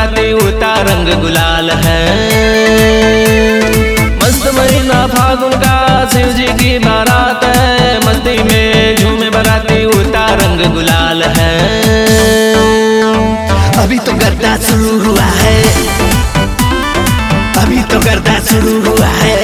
बराती उड़ता रंग गुलाल है। मस्त महीना फागुन का शिव जी की बारात है। मस्ती में झूमे बराती उड़ता रंग गुलाल है। अभी तो गर्दा शुरू हुआ है, अभी तो गर्दा शुरू हुआ है।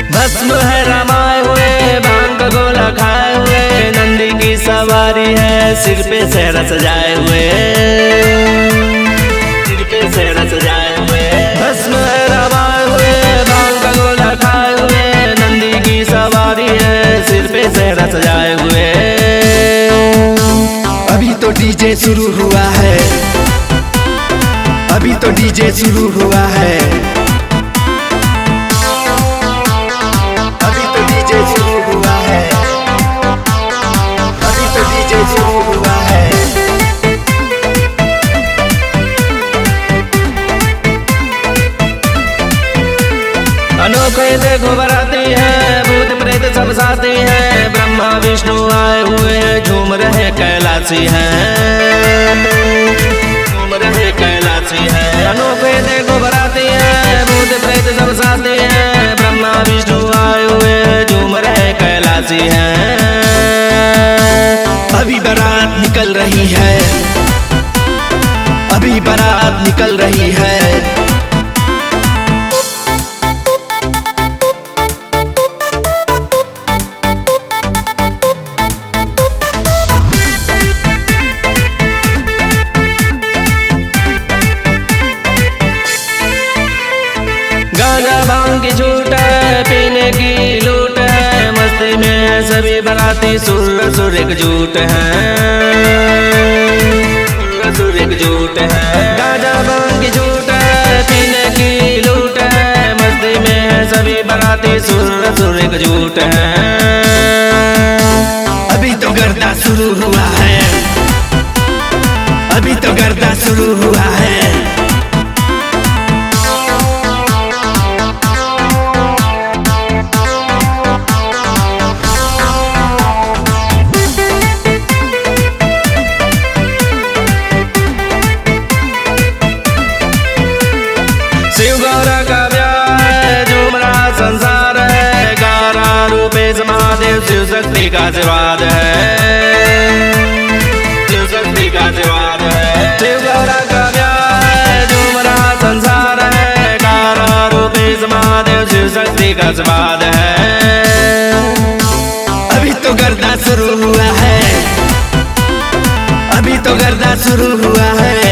भस्म है रमाए हुए, भांग का गोला खाए हुए, नंदी की सवारी है, सिर पे सेहरा सजाए हुए, सिर पे सेहरा सजाए हुए। भस्म है रमाए हुए, भांग का गोला खाए हुए, नंदी की सवारी है, सिर पे सेहरा सजाए हुए। अभी तो डीजे शुरू हुआ है, अभी तो डीजे शुरू हुआ है। अभी तो डीजे शुरू हुआ है, अभी तो डीजे शुरू हुआ है। अनोखे देखो बराती है, भूत प्रेत सब साथी है, ब्रह्मा विष्णु आए हुए हैं, झूम रहे कैलाशी हैं, झूम रहे कैलाशी हैं। अनोखे देखो बराती है, भूत प्रेत सब साथी है, ब्रह्मा विष्णु आए हुए हैं, झूम रहे कैलाशी हैं। अभी बारात निकल रही है, अभी बारात निकल रही है। गांजा भांग की छूट है, पीने की लूट है, मस्ती में सभी बराती सुर सुर एकजुट हैं, सुर एकजुट है। गांजा भांग की छूट है, पीने की लूट है, मस्ती में सभी बराती सुर सुर एकजुट हैं। अभी तो गर्दा शुरू हुआ है, अभी तो गर्दा शुरू हुआ है। शिव गौरा का ब्याह है, झूम रहा संसार है, गारा रूपेश महादेव शिव शक्ति का आशीर्वाद है, शिव शक्ति का आशीर्वाद है। शिव गौरा का ब्याह है, झूम रहा संसार है, गारा रूपेश महादेव शिव शक्ति का आशीर्वाद है। अभी तो गर्दा शुरू हुआ है, अभी तो गर्दा शुरू हुआ है।